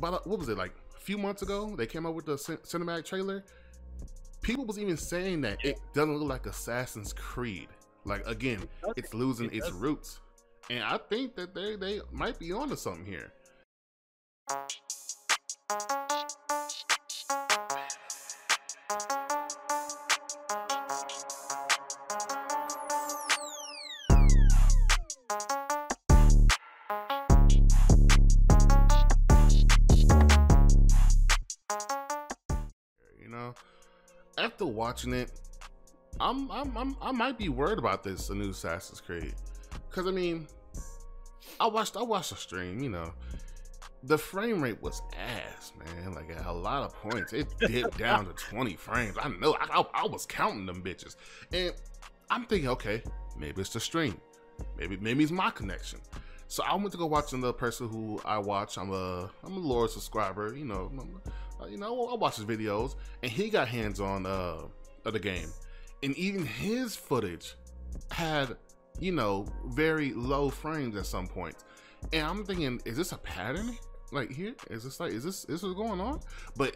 about, what was it, like a few months ago? They came out with the cinematic trailer. People was even saying that it doesn't look like Assassin's Creed. Like, again, it's losing its roots. And I think that they might be onto something here. You know, after watching it, I might be worried about this, a new Assassin's Creed, because I mean, I watched a stream. You know, the frame rate was ass, man. Like at a lot of points, it dipped down to 20 frames. I know, I was counting them bitches, and I'm thinking, okay, maybe it's the stream, maybe it's my connection. So I went to go watch another person who I watch. I'm a loyal subscriber. You know, I watch his videos, and he got hands on of the game, and even his footage had, you know, very low frames at some points. And I'm thinking, is this a pattern? Like here, is this what's going on? But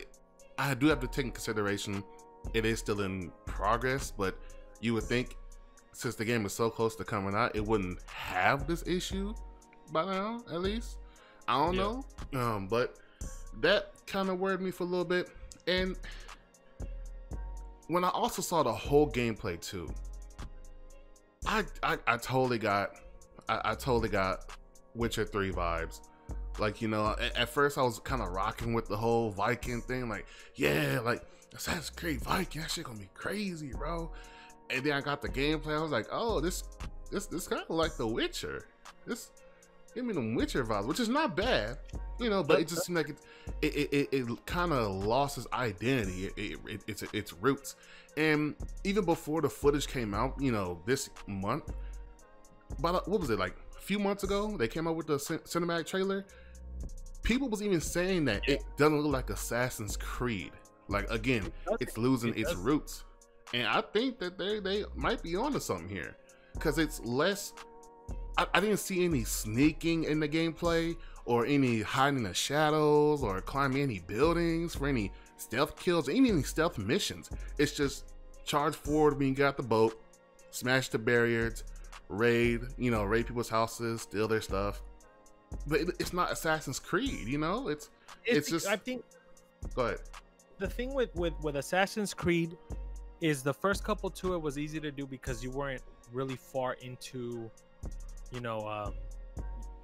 I do have to take in consideration it is still in progress. But you would think, since the game is so close to coming out, it wouldn't have this issue by now, at least. I don't know. But that kind of worried me for a little bit. And when I also saw the whole gameplay too, I totally got Witcher 3 vibes. Like, you know, at first I was kind of rocking with the whole Viking thing, like, yeah, like Assassin's Creed Viking, that shit gonna be crazy, bro. And then I got the gameplay, I was like, oh, this kind of like The Witcher. This give me them Witcher vibes, which is not bad, you know, but it just seemed like it kind of lost its identity, its roots. And even before the footage came out, you know, this month, about, what was it, like a few months ago, they came out with the cinematic trailer. People was even saying that it doesn't look like Assassin's Creed. Like, again, it's losing its roots. And I think that they might be onto something here, because it's less. I didn't see any sneaking in the gameplay, or any hiding in the shadows, or climbing any buildings for any stealth kills, or even any stealth missions. It's just charge forward when you got the boat, smash the barriers, raid people's houses, steal their stuff. But it's not Assassin's Creed, you know? It's just. I think. Go ahead. The thing with Assassin's Creed is the first couple to it was easy to do because you weren't really far into, you know,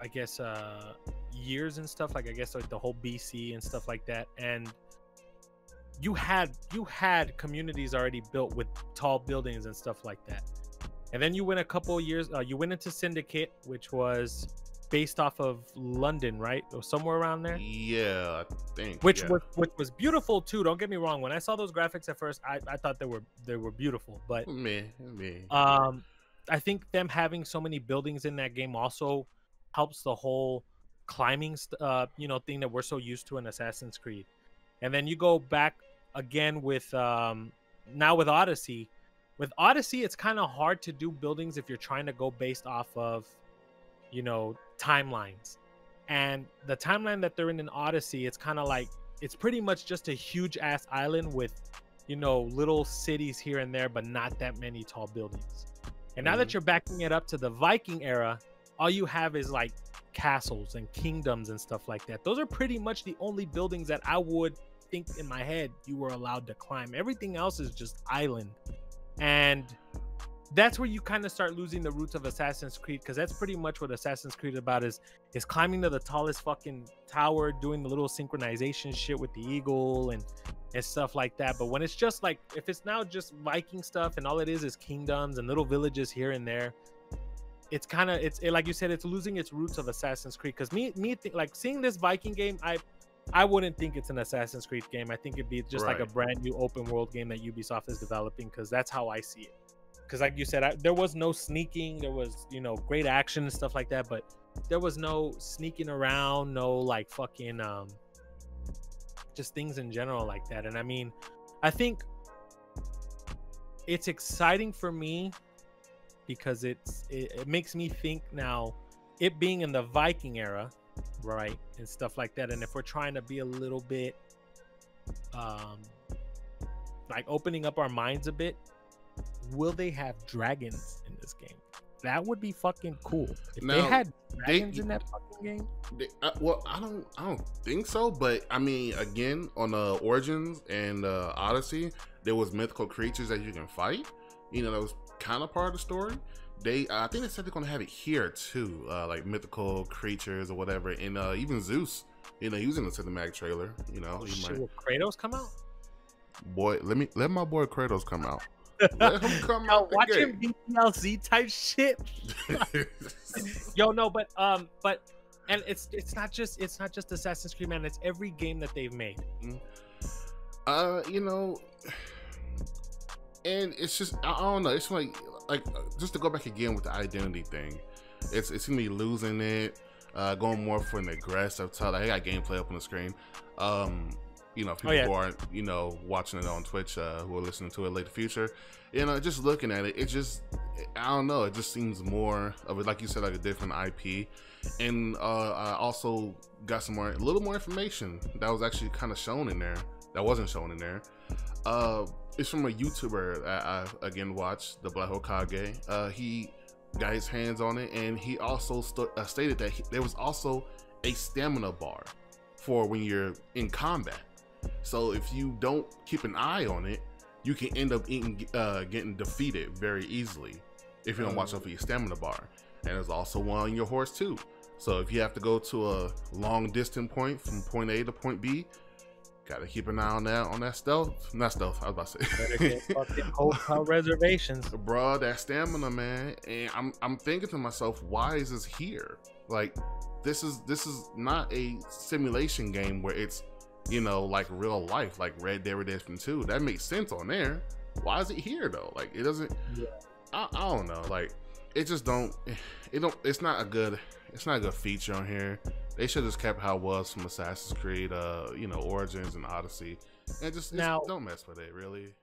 I guess years and stuff, like I guess like the whole BC and stuff like that, and you had communities already built with tall buildings and stuff like that. And then you went a couple years, you went into Syndicate, which was based off of London, right, or somewhere around there. Yeah, I think. Which was beautiful too. Don't get me wrong. When I saw those graphics at first, I thought they were beautiful. But I think them having so many buildings in that game also helps the whole climbing thing that we're so used to in Assassin's Creed. And then you go back again with now with Odyssey. With Odyssey, it's kind of hard to do buildings if you're trying to go based off of, you know, timelines. And the timeline that they're in Odyssey, it's kind of like, it's pretty much just a huge ass island with, you know, little cities here and there, but not that many tall buildings. And now that you're backing it up to the Viking era, all you have is like castles and kingdoms and stuff like that. Those are pretty much the only buildings that I would think in my head you were allowed to climb. Everything else is just island. And that's where you kind of start losing the roots of Assassin's Creed, because that's pretty much what Assassin's Creed is about, is climbing to the tallest fucking tower, doing the little synchronization shit with the eagle and stuff like that. But when it's just like, if it's now just Viking stuff and all it is kingdoms and little villages here and there, it's kind of, like you said, it's losing its roots of Assassin's Creed. Because like seeing this Viking game, I wouldn't think it's an Assassin's Creed game. I think it'd be just like a brand new open world game that Ubisoft is developing, because that's how I see it. Because like you said, there was no sneaking. There was, you know, great action and stuff like that, but there was no sneaking around, no like fucking just things in general like that. And I mean, I think it's exciting for me because it makes me think now, it being in the Viking era, right, and stuff like that. And if we're trying to be a little bit like opening up our minds a bit, will they have dragons in this game? That would be fucking cool if they had dragons in that fucking game. Well, I don't think so, but I mean, again, on Origins and Odyssey, there was mythical creatures that you can fight. You know, that was kind of part of the story. I think they said they're gonna have it here too, like mythical creatures or whatever, and even Zeus. You know, he was in the cinematic trailer. You know, Will Kratos come out? Boy, let my boy Kratos come out. Let him come out. Watching DLC type shit. Yo, no, but and it's not just Assassin's Creed, man. It's every game that they've made. You know, and it's just I don't know. It's like just to go back again with the identity thing. It's gonna be losing it. Going more for an aggressive type. Like, I got gameplay up on the screen. You know, people who aren't, you know, watching it on Twitch, who are listening to it later future, you know, just looking at it, it just, I don't know, it just seems more of it, like you said, like a different IP. And I also got a little more information that was actually kind of shown in there, that wasn't shown in there. It's from a YouTuber I again watched, the Black Hokage. He got his hands on it, and he also stated that there was also a stamina bar for when you're in combat. So if you don't keep an eye on it, you can end up getting defeated very easily if you don't watch out for your stamina bar. And there's also one on your horse too. So if you have to go to a long distant point from point A to point B, gotta keep an eye on that stealth. Not stealth, I was about to say. Better get fucking hotel reservations. Bro, that stamina, man. And I'm thinking to myself, why is this here? Like, this is not a simulation game where it's, you know, like real life, like Red Dead Redemption 2. That makes sense on there. Why is it here though? Like, it doesn't. Yeah. I don't know. Like, it just don't. It's not a good feature on here. They should have just kept how it was from Assassin's Creed, you know, Origins and Odyssey, and just don't mess with it, really.